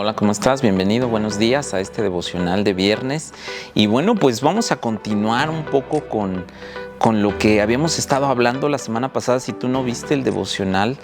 Hola, ¿cómo estás? Bienvenido, buenos días a este devocional de viernes. Y bueno, pues vamos a continuar un poco con lo que habíamos estado hablando la semana pasada. Si tú no viste el devocional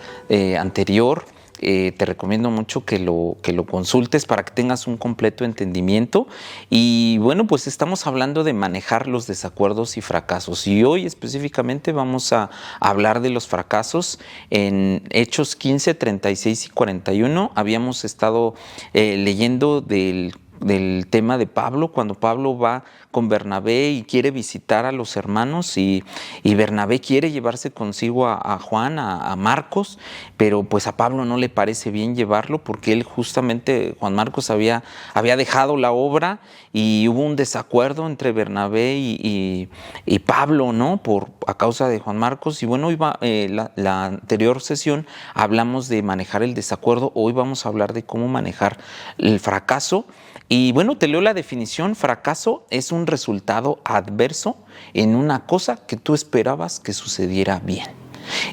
anterior, te recomiendo mucho que lo consultes para que tengas un completo entendimiento. Y bueno, pues estamos hablando de manejar los desacuerdos y fracasos. Y hoy específicamente vamos a hablar de los fracasos. En Hechos 15, 36 y 41 habíamos estado leyendo del tema de Pablo, cuando Pablo va con Bernabé y quiere visitar a los hermanos y Bernabé quiere llevarse consigo a Juan, a Marcos, pero pues a Pablo no le parece bien llevarlo porque él justamente, Juan Marcos había dejado la obra y hubo un desacuerdo entre Bernabé y Pablo, ¿no? A causa de Juan Marcos. Y bueno, la anterior sesión hablamos de manejar el desacuerdo, hoy vamos a hablar de cómo manejar el fracaso. Y bueno, te leo la definición. Fracaso es un resultado adverso en una cosa que tú esperabas que sucediera bien.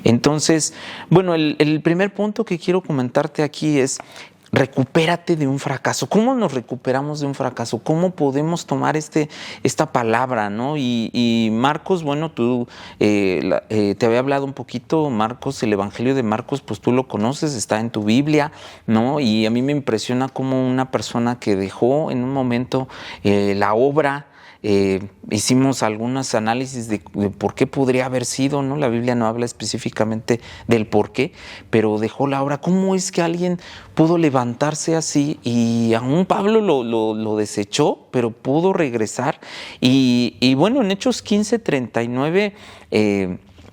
Entonces, bueno, el primer punto que quiero comentarte aquí es: recupérate de un fracaso. ¿Cómo nos recuperamos de un fracaso? ¿Cómo podemos tomar esta palabra, ¿no? Y Marcos, bueno, tú te había hablado un poquito, Marcos, el Evangelio de Marcos, pues tú lo conoces, está en tu Biblia, ¿no? Y a mí me impresiona cómo una persona que dejó en un momento la obra. Hicimos algunos análisis de por qué podría haber sido, ¿no? La Biblia no habla específicamente del por qué, pero dejó la obra. ¿Cómo es que alguien pudo levantarse así? Y aún Pablo lo desechó, pero pudo regresar. Y bueno, en Hechos 15, 39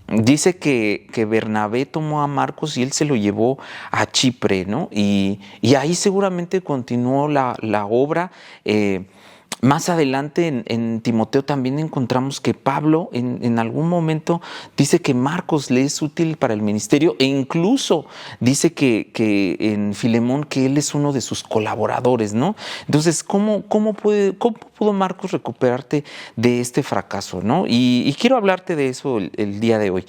dice que Bernabé tomó a Marcos y él se lo llevó a Chipre, ¿no? Y ahí seguramente continuó la obra. Más adelante en Timoteo también encontramos que Pablo en algún momento dice que Marcos le es útil para el ministerio, e incluso dice que en Filemón que él es uno de sus colaboradores, ¿no? Entonces, ¿cómo pudo Marcos recuperarte de este fracaso, ¿no? Y quiero hablarte de eso el día de hoy.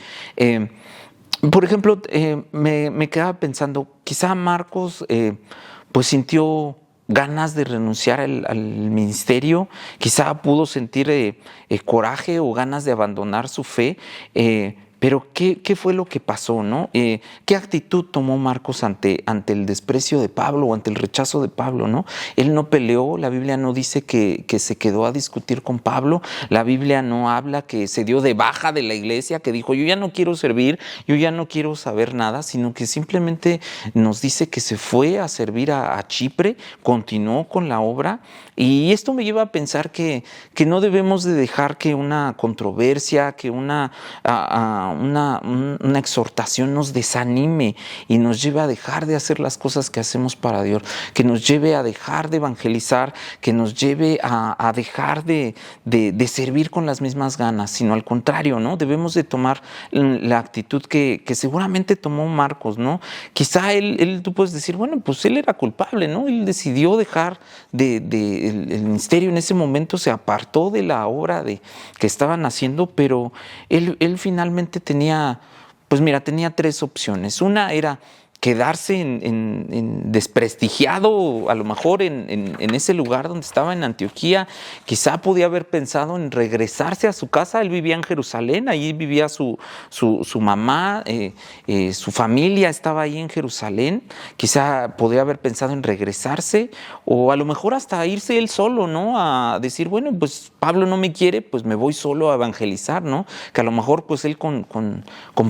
Por ejemplo, me quedaba pensando, quizá Marcos pues sintió ganas de renunciar al ministerio, quizá pudo sentir coraje o ganas de abandonar su fe, pero ¿qué fue lo que pasó, ¿no? ¿Qué actitud tomó Marcos ante el desprecio de Pablo o ante el rechazo de Pablo, ¿no? Él no peleó, la Biblia no dice que se quedó a discutir con Pablo, la Biblia no habla que se dio de baja de la iglesia, que dijo yo ya no quiero servir, yo ya no quiero saber nada, sino que simplemente nos dice que se fue a servir a Chipre, continuó con la obra. Y esto me lleva a pensar que no debemos de dejar que una controversia, que una exhortación nos desanime y nos lleve a dejar de hacer las cosas que hacemos para Dios, que nos lleve a dejar de evangelizar, que nos lleve a dejar de servir con las mismas ganas, sino al contrario, ¿no? Debemos de tomar la actitud que seguramente tomó Marcos, ¿no? Quizá tú puedes decir, bueno, pues él era culpable, ¿no? Él decidió dejar el ministerio en ese momento, se apartó de la obra que estaban haciendo, pero él finalmente tenía tres opciones. Una era quedarse desprestigiado, a lo mejor en ese lugar donde estaba en Antioquía. Quizá podía haber pensado en regresarse a su casa. Él vivía en Jerusalén, allí vivía su mamá, su familia estaba ahí en Jerusalén. Quizá podría haber pensado en regresarse, o a lo mejor hasta irse él solo, ¿no? A decir, bueno, pues Pablo no me quiere, pues me voy solo a evangelizar, ¿no? Que a lo mejor pues él con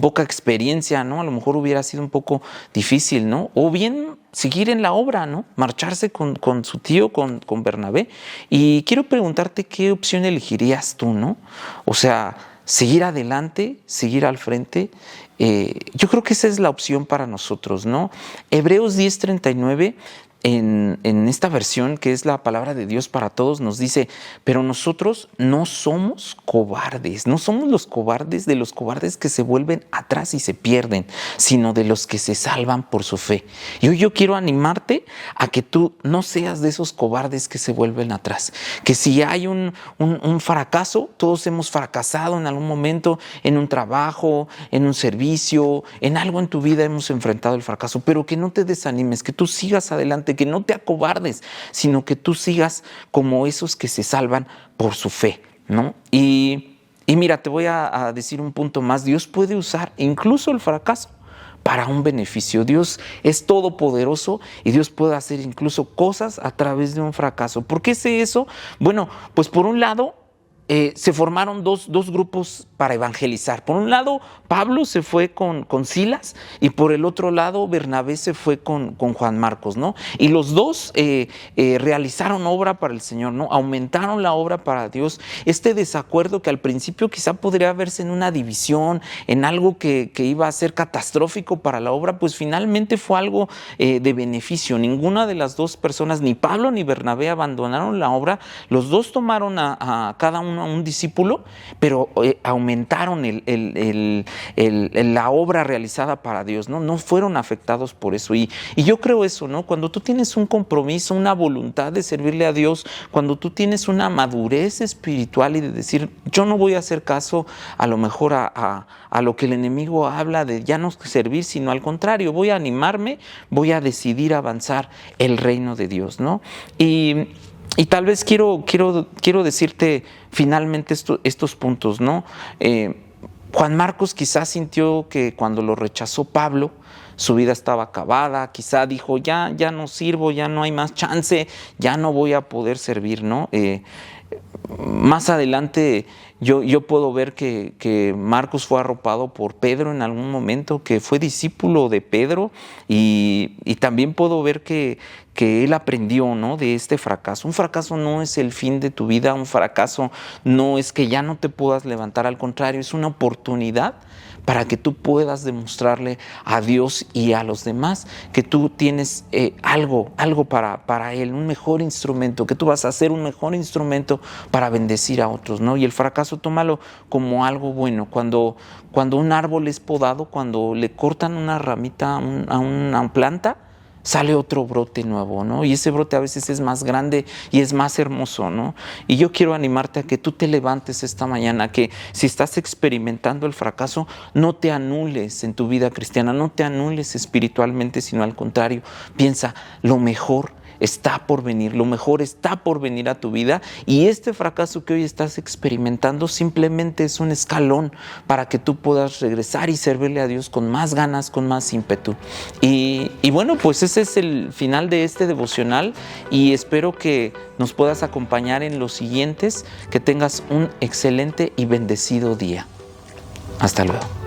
poca experiencia, ¿no? A lo mejor hubiera sido un poco difícil, ¿no? O bien seguir en la obra, ¿no? Marcharse con su tío, con Bernabé. Y quiero preguntarte qué opción elegirías tú, ¿no? O sea, seguir adelante, seguir al frente. Yo creo que esa es la opción para nosotros, ¿no? Hebreos 10:39, en esta versión que es la palabra de Dios para todos, nos dice, pero nosotros no somos cobardes, no somos los cobardes de los cobardes que se vuelven atrás y se pierden, sino de los que se salvan por su fe. Y hoy yo quiero animarte a que tú no seas de esos cobardes que se vuelven atrás, que si hay un fracaso, todos hemos fracasado en algún momento, en un trabajo, en un servicio, en algo en tu vida hemos enfrentado el fracaso, pero que no te desanimes, que tú sigas adelante, adelante, que no te acobardes, sino que tú sigas como esos que se salvan por su fe, ¿no? Y mira, te voy a decir un punto más. Dios puede usar incluso el fracaso para un beneficio. Dios es todopoderoso y Dios puede hacer incluso cosas a través de un fracaso. ¿Por qué sé eso? Bueno, pues por un lado, se formaron dos grupos para evangelizar. Por un lado, Pablo se fue con Silas y por el otro lado, Bernabé se fue con Juan Marcos, ¿no? Y los dos realizaron obra para el Señor, ¿no? Aumentaron la obra para Dios. Este desacuerdo que al principio quizá podría verse en una división, en algo que iba a ser catastrófico para la obra, pues finalmente fue algo de beneficio. Ninguna de las dos personas, ni Pablo ni Bernabé, abandonaron la obra. Los dos tomaron a cada uno a un discípulo, pero aumentaron la obra realizada para Dios, ¿no? No fueron afectados por eso. Y yo creo eso, ¿no? Cuando tú tienes un compromiso, una voluntad de servirle a Dios, cuando tú tienes una madurez espiritual y de decir, yo no voy a hacer caso a lo mejor a lo que el enemigo habla de ya no servir, sino al contrario, voy a animarme, voy a decidir avanzar el reino de Dios, ¿no? Y tal vez quiero decirte finalmente estos puntos, ¿no? Juan Marcos quizás sintió que cuando lo rechazó Pablo, su vida estaba acabada, quizá dijo, ya no sirvo, ya no hay más chance, ya no voy a poder servir, ¿no? Más adelante yo puedo ver que Marcos fue arropado por Pedro en algún momento, que fue discípulo de Pedro, y también puedo ver que él aprendió, ¿no?, de este fracaso. Un fracaso no es el fin de tu vida, un fracaso no es que ya no te puedas levantar, al contrario, es una oportunidad para que tú puedas demostrarle a Dios y a los demás que tú tienes algo para Él, un mejor instrumento, que tú vas a ser un mejor instrumento para bendecir a otros, ¿no? Y el fracaso tómalo como algo bueno. Cuando un árbol es podado, cuando le cortan una ramita a una planta, sale otro brote nuevo, ¿no? Y ese brote a veces es más grande y es más hermoso, ¿no? Y yo quiero animarte a que tú te levantes esta mañana, que si estás experimentando el fracaso, no te anules en tu vida cristiana, no te anules espiritualmente, sino al contrario, piensa, lo mejor está por venir, lo mejor está por venir a tu vida, y este fracaso que hoy estás experimentando simplemente es un escalón para que tú puedas regresar y servirle a Dios con más ganas, con más ímpetu. Y bueno, pues ese es el final de este devocional, y espero que nos puedas acompañar en los siguientes. Que tengas un excelente y bendecido día. Hasta luego.